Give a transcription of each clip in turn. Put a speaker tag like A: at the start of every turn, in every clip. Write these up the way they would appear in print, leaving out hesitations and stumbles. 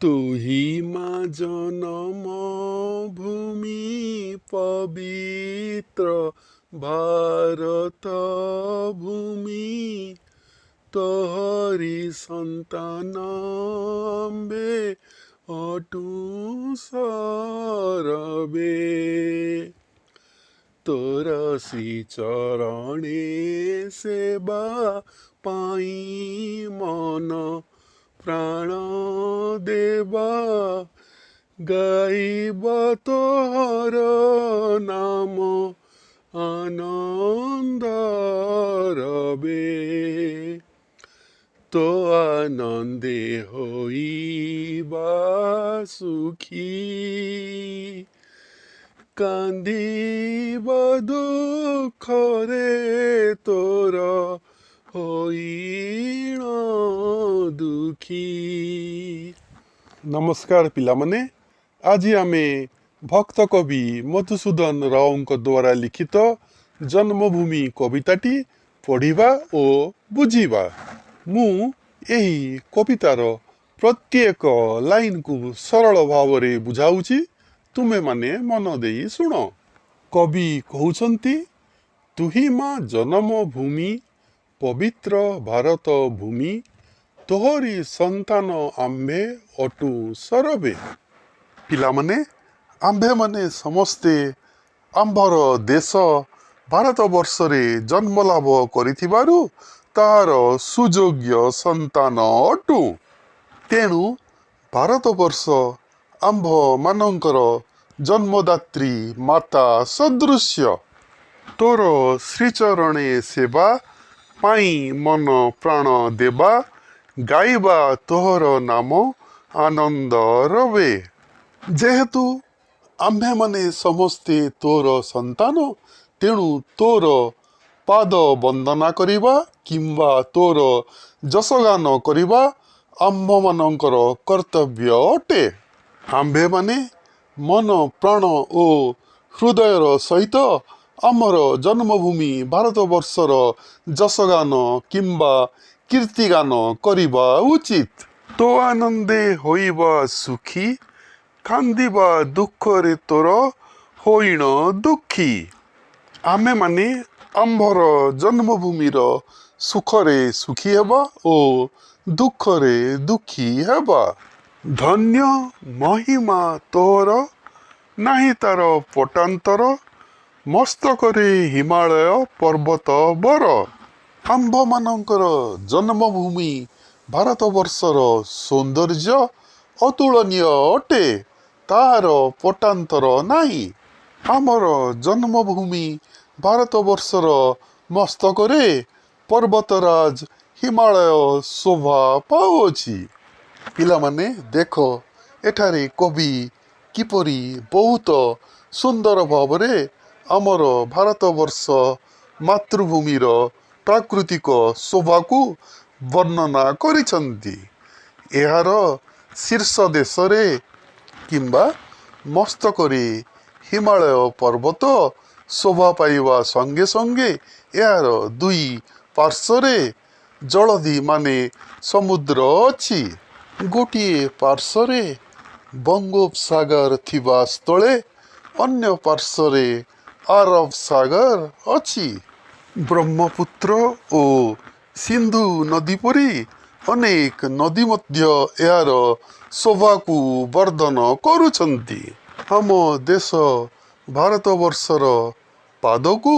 A: तू ही माँ जन्मभूमि पवित्र भारत भूमि तोहरी संतान आम्बे अटू सरबे तोर श्री चरणे सेवा पाई मन प्राण देवा गाइब तोहर नाम आनंद रबे तो आनंदे होइबा सुखी कांदिबा दुखरे तोर होइण दुखी। नमस्कार पिलामने, आज आमे भक्त कवि मधुसूदन रावଙ୍କ द्वारा लिखित जन्मभूमि कविताटी पढ़िबा ओ बुझिबा। मु एही कवितार प्रत्येक लाइन को सरल भावरे बुझाउची, तुमे माने मन देई सुन। कवि कहउछंती, तुही माँ जन्मभूमि पवित्र भारत भूमि तोहरी संतान आम्भे अटू सरबे। पिलामने आम्भे माने समस्ते आम्भर देश भारत वर्षरे जन्म लाभ करिथिबारु तार सुयोग्य संतान अटू। तेणु भारत वर्ष आम्भ मानंकर जन्मदात्री माता सदृश्य। तोर श्रीचरणे सेवा पाई मन प्राण देवा गाइबा तोहर नाम आनंद रवे। जेहेतु आम्भे माने समस्ते तोर संतान, तेणु तोर पाद वंदना करिबा किंबा तोर जसगान करिबा आम्भ मानंकर कर्तव्य अटे। आम्भे माने मन प्राण ओ हृदयर सहित आमर जन्मभूमि भारत वर्षर जसगान किंबा कीर्तिगान करिबा उचित। तो आनंदे होइबा सुखी कांदिबा दुखरे तोर होइण दुखी। आमे माने आम्भर जन्मभूमिर सुखरे सुखी हेबा ओ दुखरे दुखी हेबा। धन्य महिमा तोर नाही तार पटांतर मस्तकरे हिमालय पर्वत बर। आम्भ मानंकर जन्मभूमि भारत वर्षर सौंदर्य अतुलनीय अटे, तार पटांतर नाही। आमर जन्मभूमि भारत वर्षर मस्तकरे पर्वतराज हिमालय शोभा पाउछि। पिलामाने देख एठारे कवि किपरि बहुत सुंदर भावरे आमर भारत वर्ष मातृभूमिर प्राकृतिक शोभा को वर्णना करिसंती। एहार शीर्ष देशरे किंबा मस्तकरे हिमालय पर्वत शोभा पाइबा संगे संगे यार दुई पार्श्वरे जलधि माने समुद्र अछि। गोटिए पार्श्वरे बंगोपसागर थिबा स्थले अन्य पार्श्वरे अरब सागर अछि। ब्रह्मपुत्र ओ सिंधु नदी परी अनेक नदी मध्य यार शोभा को वर्धन करुछंती। हम देश भारत वर्षर पाद को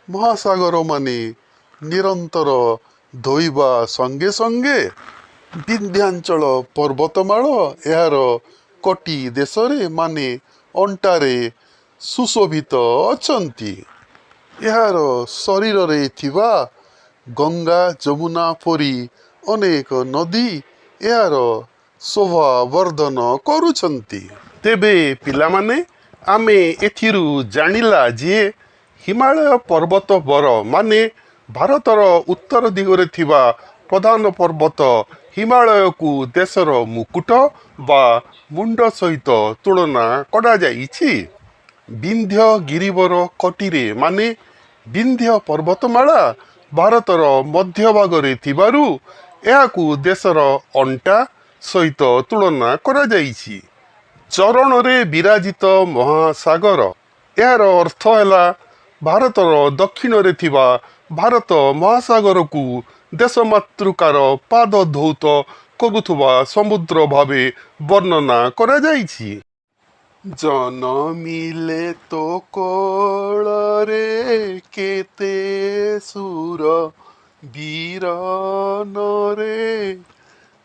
A: महासागर माने निरंतर धोइबा संगे संगे विंध्याचल पर्वतमाल यार कटी देशरे माने अंटारे सुशोभित अछंती। यार शरीर रे थिबा गंगा जमुना परी अनेक नदी यार शोभा वर्धन करुछंती। तेबे पिलामाने आमे एथिरु जानिला जे हिमालय पर्वत बर माने भारतर उत्तर दिगरे थिबा प्रधान पर्वत हिमालय को देशर मुकुट बा मुंड सहित तुलना करा जाइछि। विंध्य गिरिवर कटिरे माने विंध्य पर्वतमाला भारतर मध्य भागरे थिबारु एहाकु देशर अंटा ସହିତ ତୁଳନା କରାଯାଇଛି। ଚରଣରେ ବିରାଜିତ ମହାସାଗର, ଏହାର ଅର୍ଥ ହେଲା ଭାରତର ଦକ୍ଷିଣରେ ଥିବା ଭାରତ ମହାସାଗରକୁ ଦେଶମାତୃକାର ପାଦ ଧୌତ କରୁଥିବା ସମୁଦ୍ର ଭାବେ ବର୍ଣ୍ଣନା କରାଯାଇଛି। ଜନମିଲେ ତୋ କୋଳରେ କେତେ ସୁର ବୀରନରେ,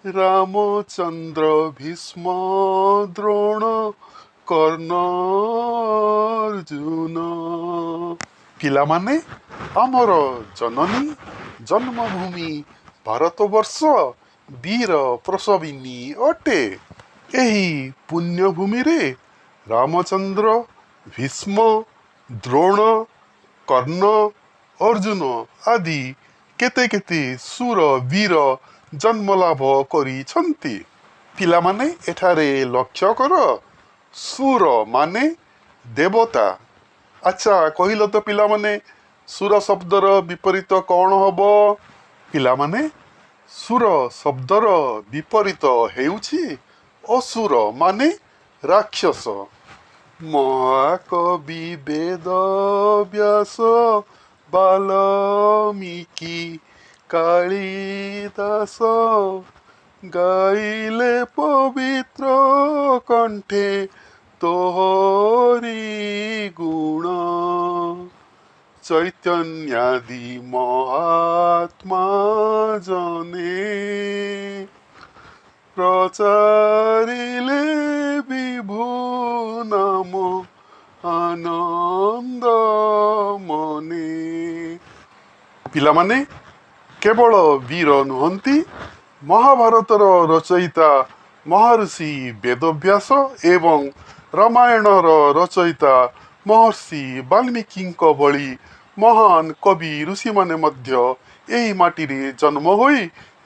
A: ରାମଚନ୍ଦ୍ର ଭୀଷ୍ମ ଦ୍ରୋଣ କର୍ଣ୍ଣ ଅର୍ଜୁନ। ପିଲାମାନେ, ଆମର ଜନନୀ ଜନ୍ମଭୂମି ଭାରତବର୍ଷ ବୀର ପ୍ରସବିନୀ ଅଟେ। ଏହି ପୁଣ୍ୟଭୂମିରେ ରାମଚନ୍ଦ୍ର, ଭୀଷ୍ମ, ଦ୍ରୋଣ, କର୍ଣ୍ଣ, ଅର୍ଜୁନ ଆଦି କେତେ କେତେ ସୁର ବୀର ଜନ୍ମଲାଭ କରିଛନ୍ତି। ପିଲାମାନେ, ଏଠାରେ ଲକ୍ଷ୍ୟ କର, ସୁର ମାନେ ଦେବତା। ଆଚ୍ଛା କହିଲ ତ ପିଲାମାନେ, ସୁର ଶବ୍ଦର ବିପରୀତ କ'ଣ ହବ? ପିଲାମାନେ, ସୁର ଶବ୍ଦର ବିପରୀତ ହେଉଛି ଅସୁର ମାନେ ରାକ୍ଷସ। ମହାକବି ବେଦବ୍ୟାସ, ବାଲ୍ମୀକି, କାଳିଦାସ ଗାଇଲେ ପବିତ୍ର କଣ୍ଠେ ତୋହରି ଗୁଣ। ଚୈତନ୍ୟାଦି ମହାତ୍ମା ଜନେ, ପ୍ରଚାରିଲେ ବିଭୁ ନାମ ଆନନ୍ଦ ମନେ। ପିଲାମାନେ, କେବଳ ବୀର ନୁହନ୍ତି, ମହାଭାରତର ରଚୟିତା ମହର୍ଷି ବେଦବ୍ୟାସ ଏବଂ ରାମାୟଣର ରଚୟିତା ମହର୍ଷି ବାଲ୍ମୀକିଙ୍କ ଭଳି ମହାନ କବି ଋଷିମାନେ ମଧ୍ୟ ଏହି ମାଟିରେ ଜନ୍ମ ହୋଇ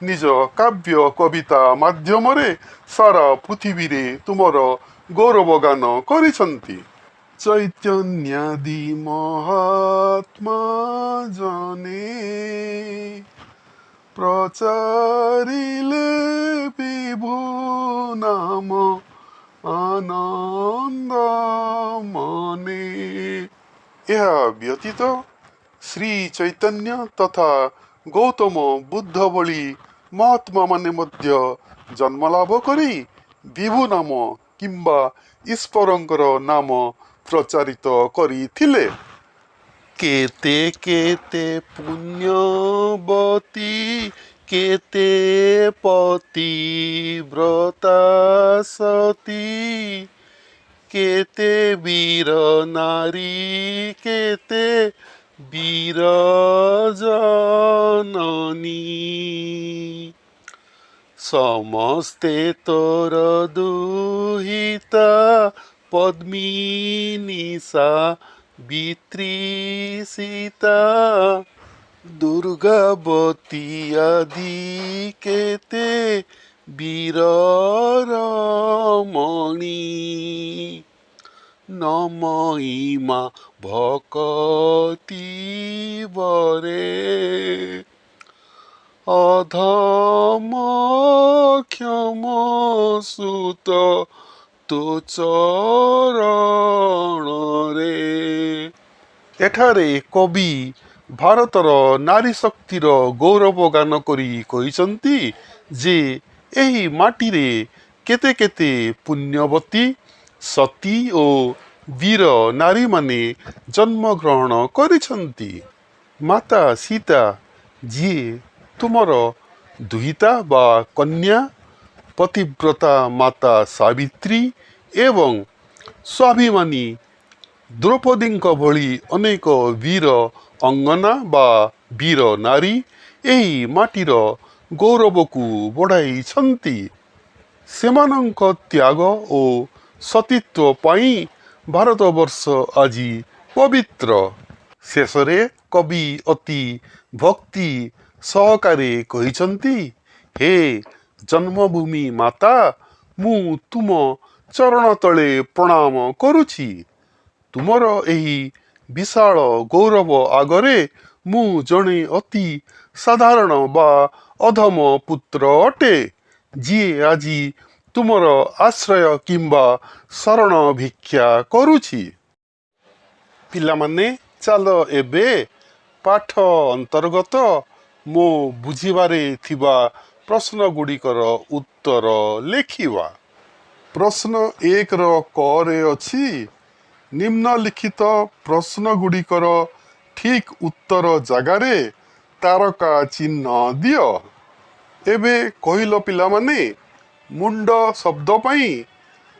A: ନିଜ କାବ୍ୟ କବିତା ମାଧ୍ୟମରେ ସାରା ପୃଥିବୀରେ ତୁମର ଗୌରବଗାନ କରିଛନ୍ତି। ଚୈତନ୍ୟାଦି ମହାତ୍ମା ଜନେ, ପ୍ରଚାରିଲେ ବିଭୁ ନାମ ଆନନ୍ଦ ମନେ। ଏହା ବ୍ୟତୀତ ଶ୍ରୀ ଚୈତନ୍ୟ ତଥା ଗୌତମ ବୁଦ୍ଧ ଭଳି ମହାତ୍ମାମାନେ ମଧ୍ୟ ଜନ୍ମଲାଭ କରି ବିଭୁ ନାମ କିମ୍ବା ଈଶ୍ୱରଙ୍କର ନାମ ପ୍ରଚାରିତ କରିଥିଲେ। କେତେ କେତେ ପୁଣ୍ୟବତୀ, କେତେ ପତିବ୍ରତା ସତୀ, କେତେ ବୀର ନାରୀ, କେତେ ବୀର ଜନନୀ, ସମସ୍ତେ ତୋର ଦୁହିତା, ପଦ୍ମିନୀ ସାବିତ୍ରୀ ସୀତା, ଦୁର୍ଗାବତୀ ଆଦି କେତେ ବୀର ରମଣୀ। ନମଇମା ଭକତି ବରେ, ଅଧମ କ୍ଷମ ସୁତ ତୋ ଚରଣରେ। ଏଠାରେ କବି ଭାରତର ନାରୀ ଶକ୍ତିର ଗୌରବ ଗାନ କରି କହିଛନ୍ତି ଯେ ଏହି ମାଟିରେ କେତେ କେତେ ପୁଣ୍ୟବତୀ, ସତୀ ଓ ବୀର ନାରୀମାନେ ଜନ୍ମଗ୍ରହଣ କରିଛନ୍ତି। ମାତା ସୀତା, ଯିଏ ତୁମର ଦୁହିତା ବା କନ୍ୟା, ପତିବ୍ରତା ମାତା ସାବିତ୍ରୀ ଏବଂ ସ୍ୱାଭିମାନୀ ଦ୍ରୌପଦୀଙ୍କ ଭଳି ଅନେକ ବୀର ଅଙ୍ଗନା ବା ବୀର ନାରୀ ଏହି ମାଟିର ଗୌରବକୁ ବଢ଼ାଇଛନ୍ତି। ସେମାନଙ୍କ ତ୍ୟାଗ ଓ ସତୀତ୍ୱ ପାଇଁ ଭାରତବର୍ଷ ଆଜି ପବିତ୍ର। ଶେଷରେ କବି ଅତି ଭକ୍ତି ସହକାରେ କହିଛନ୍ତି, ହେ ଜନ୍ମଭୂମି ମାତା, ମୁଁ ତୁମ ଚରଣ ତଳେ ପ୍ରଣାମ କରୁଛି। ତୁମର ଏହି ବିଶାଳ ଗୌରବ ଆଗରେ ମୁଁ ଜଣେ ଅତି ସାଧାରଣ ବା ଅଧମ ପୁତ୍ର ଅଟେ, ଯିଏ ଆଜି ତୁମର ଆଶ୍ରୟ କିମ୍ବା ଶରଣ ଭିକ୍ଷା କରୁଛି। ପିଲାମାନେ, ଚାଲ ଏବେ ପାଠ ଅନ୍ତର୍ଗତ ମୋ ବୁଝିବାରେ ଥିବା ପ୍ରଶ୍ନଗୁଡ଼ିକର ଉତ୍ତର ଲେଖିବା। ପ୍ରଶ୍ନ 1ର କରେ ଅଛି, ନିମ୍ନଲିଖିତ ପ୍ରଶ୍ନଗୁଡ଼ିକର ଠିକ୍ ଉତ୍ତର ଜାଗାରେ ତାରକା ଚିହ୍ନ ଦିଅ। ଏବେ କହିଲ ପିଲାମାନେ, ମୁଣ୍ଡ ଶବ୍ଦ ପାଇଁ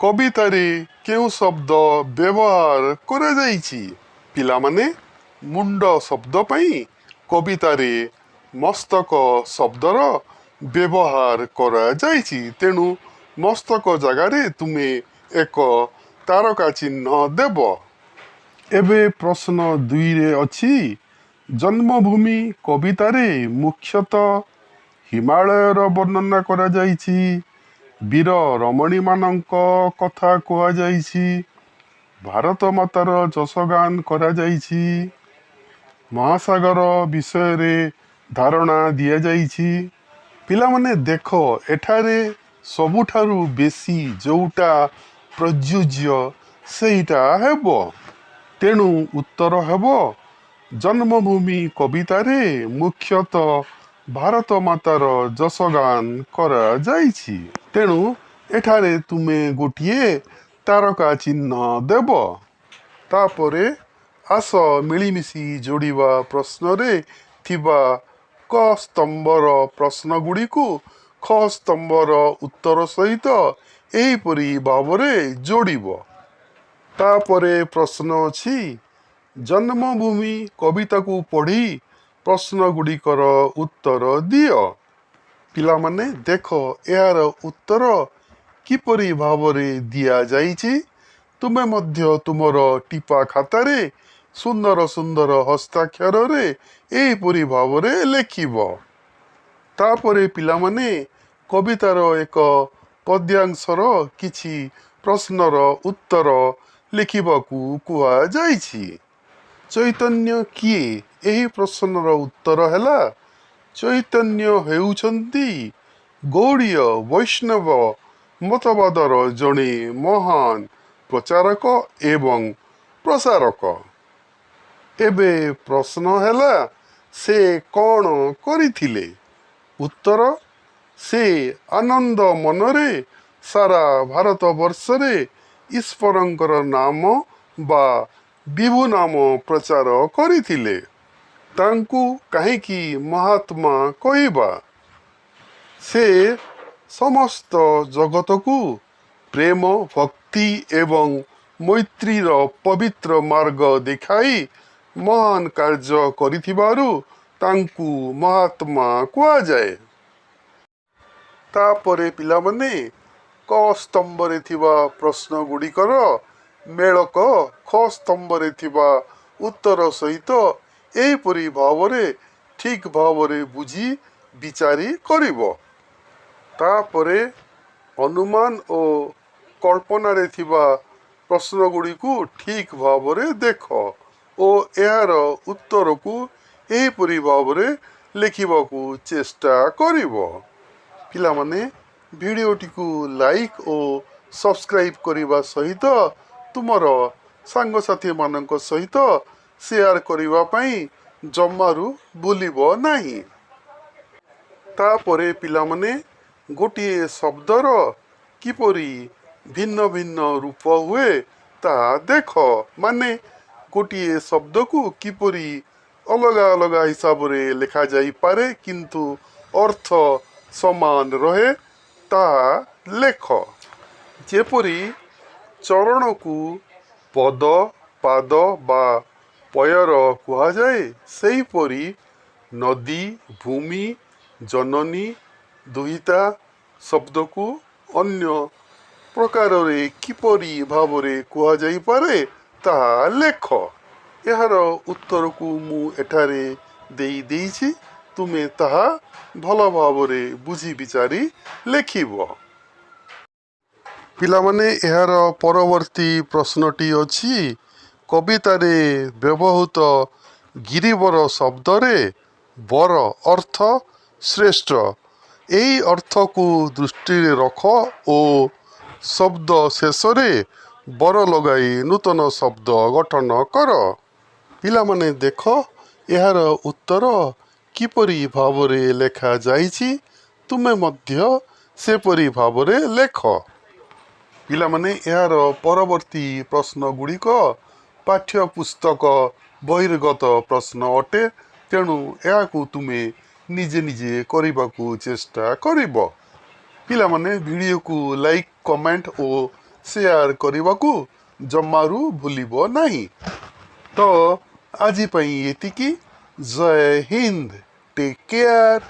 A: କବିତାରେ କେଉଁ ଶବ୍ଦ ବ୍ୟବହାର କରାଯାଇଛି? ପିଲାମାନେ, ମୁଣ୍ଡ ଶବ୍ଦ ପାଇଁ କବିତାରେ ମସ୍ତକ ଶବ୍ଦର ବ୍ୟବହାର କରାଯାଇଛି। ତେଣୁ ମସ୍ତକ ଜାଗାରେ ତୁମେ ଏକ ତାରକା ଚିହ୍ନ ଦେବ। ଏବେ ପ୍ରଶ୍ନ 2ରେ ଅଛି, ଜନ୍ମଭୂମି କବିତାରେ ମୁଖ୍ୟତଃ ହିମାଳୟର ବର୍ଣ୍ଣନା କରାଯାଇଛି, ବୀର ରମଣୀମାନଙ୍କ କଥା କୁହାଯାଇଛି, ଭାରତ ମାତାର ଯଶଗାନ କରାଯାଇଛି, ମହାସାଗର ବିଷୟରେ ଧାରଣା ଦିଆଯାଇଛି। ପିଲାମାନେ ଦେଖ, ଏଠାରେ ସବୁଠାରୁ ବେଶୀ ଯେଉଁଟା ପ୍ରଯୁଜ୍ୟ ସେଇଟା ହେବ। ତେଣୁ ଉତ୍ତର ହେବ, ଜନ୍ମଭୂମି କବିତାରେ ମୁଖ୍ୟତଃ ଭାରତ ମାତାର ଯଶଗାନ କରାଯାଇଛି। ତେଣୁ ଏଠାରେ ତୁମେ ଗୋଟିଏ ତାରକା ଚିହ୍ନ ଦେବ। ତାପରେ ଆସ ମିଳିମିଶି ଯୋଡ଼ିବା ପ୍ରଶ୍ନରେ ଥିବା କ ସ୍ତମ୍ଭର ପ୍ରଶ୍ନଗୁଡ଼ିକୁ ଖ ସ୍ତମ୍ଭର ଉତ୍ତର ସହିତ ଏହିପରି ଭାବରେ ଯୋଡ଼ିବ। ତାପରେ ପ୍ରଶ୍ନ ଅଛି, ଜନ୍ମଭୂମି କବିତାକୁ ପଢ଼ି ପ୍ରଶ୍ନଗୁଡ଼ିକର ଉତ୍ତର ଦିଅ। ପିଲାମାନେ ଦେଖ, ଏହାର ଉତ୍ତର କିପରି ଭାବରେ ଦିଆଯାଇଛି। ତୁମେ ମଧ୍ୟ ତୁମର ଟିପା ଖାତାରେ ସୁନ୍ଦର ସୁନ୍ଦର ହସ୍ତାକ୍ଷରରେ ଏହିପରି ଭାବରେ ଲେଖିବ। ତାପରେ ପିଲାମାନେ, କବିତାର ଏକ ପଦ୍ୟାଂଶର କିଛି ପ୍ରଶ୍ନର ଉତ୍ତର ଲେଖିବାକୁ କୁହାଯାଇଛି। ଚୈତନ୍ୟ କିଏ? ଏହି ପ୍ରଶ୍ନର ଉତ୍ତର ହେଲା, ଚୈତନ୍ୟ ହେଉଛନ୍ତି ଗୌଡ଼ୀୟ ବୈଷ୍ଣବ ମତବାଦର ଜଣେ ମହାନ ପ୍ରଚାରକ ଏବଂ ପ୍ରସାରକ। ଏବେ ପ୍ରଶ୍ନ ହେଲା, ସେ କ'ଣ କରିଥିଲେ? ଉତ୍ତର, ସେ ଆନନ୍ଦ ମନରେ ସାରା ଭାରତବର୍ଷରେ ଈଶ୍ୱରଙ୍କର ନାମ ବା ବିଭୁ ନାମ ପ୍ରଚାର କରିଥିଲେ। ତାଙ୍କୁ କାହିଁକି ମହାତ୍ମା କହିବା? ସେ ସମସ୍ତ ଜଗତକୁ ପ୍ରେମ, ଭକ୍ତି ଏବଂ ମୈତ୍ରୀର ପବିତ୍ର ମାର୍ଗ ଦେଖାଇ ମହାନ କାର୍ଯ୍ୟ କରିଥିବାରୁ ତାଙ୍କୁ ମହାତ୍ମା କୁହାଯାଏ। ତାପରେ ପିଲାମାନେ, କ ସ୍ତମ୍ଭରେ ଥିବା ପ୍ରଶ୍ନଗୁଡ଼ିକର ମେଳକ ଖ ସ୍ତମ୍ଭରେ ଥିବା ଉତ୍ତର ସହିତ ଏହିପରି ଭାବରେ ଠିକ୍ ଭାବରେ ବୁଝି ବିଚାରି କରିବ। ତାପରେ ଅନୁମାନ ଓ କଳ୍ପନାରେ ଥିବା ପ୍ରଶ୍ନଗୁଡ଼ିକୁ ଠିକ୍ ଭାବରେ ଦେଖ ଓ ଏହାର ଉତ୍ତରକୁ ଏହିପରି ଭାବରେ ଲେଖିବାକୁ ଚେଷ୍ଟା କରିବ। ପିଲାମାନେ, ଭିଡ଼ିଓଟିକୁ ଲାଇକ୍ ଓ ସବସ୍କ୍ରାଇବ୍ କରିବା ସହିତ ତୁମର ସାଙ୍ଗସାଥିମାନଙ୍କ ସହିତ ସେୟାର କରିବା ପାଇଁ ଜମାରୁ ଭୁଲିବ ନାହିଁ। ତାପରେ ପିଲାମାନେ, ଗୋଟିଏ ଶବ୍ଦର କିପରି ଭିନ୍ନ ଭିନ୍ନ ରୂପ ହୁଏ ତାହା ଦେଖ। ମାନେ ଗୋଟିଏ ଶବ୍ଦକୁ କିପରି ଅଲଗା ଅଲଗା ହିସାବରେ ଲେଖାଯାଇପାରେ କିନ୍ତୁ ଅର୍ଥ ସମାନ ରହେ ତାହା ଲେଖ। ଯେପରି ଚରଣକୁ ପଦ, ପାଦ ବା ପୟର କୁହାଯାଏ, ସେହିପରି ନଦୀ, ଭୂମି, ଜନନୀ, ଦୁହିତା ଶବ୍ଦକୁ ଅନ୍ୟ ପ୍ରକାରରେ କିପରି ଭାବରେ କୁହାଯାଇପାରେ ତାହା ଲେଖ। ଏହାର ଉତ୍ତରକୁ ମୁଁ ଏଠାରେ ଦେଇଛି। ତୁମେ ତାହା ଭଲ ଭାବରେ ବୁଝି ବିଚାରି ଲେଖିବ। ପିଲାମାନେ, ଏହାର ପରବର୍ତ୍ତୀ ପ୍ରଶ୍ନଟି ଅଛି, କବିତାରେ ବ୍ୟବହୃତ ଗିରିବର ଶବ୍ଦରେ ବର ଅର୍ଥ ଶ୍ରେଷ୍ଠ ଏହି ଅର୍ଥକୁ ଦୃଷ୍ଟିରେ ରଖ ଓ ଶବ୍ଦ ଶେଷରେ ବର ଲଗାଇ ନୂତନ ଶବ୍ଦ ଗଠନ କର। ପିଲାମାନେ ଦେଖ ଏହାର ଉତ୍ତର କିପରି ଭାବରେ ଲେଖାଯାଇଛି। ତୁମେ ମଧ୍ୟ ସେପରି ଭାବରେ ଲେଖ। ପିଲାମାନେ ଏହାର ପରବର୍ତ୍ତୀ ପ୍ରଶ୍ନ ଗୁଡ଼ିକ ପାଠ୍ୟପୁସ୍ତକ ବହିର୍ଗତ ପ୍ରଶ୍ନ ଅଟେ। ତେଣୁ ଏହାକୁ ତୁମେ ନିଜେ ନିଜେ କରିବାକୁ ଚେଷ୍ଟା କରିବ। ପିଲାମାନେ ଭିଡ଼ିଓକୁ ଲାଇକ୍ କମେଣ୍ଟ ଓ ସେୟାର କରିବାକୁ ଜମାରୁ ଭୁଲିବ ନାହିଁ। ତ ଆଜି ପାଇଁ ଏତିକି। ଜୟ ହିନ୍ଦ। Take care.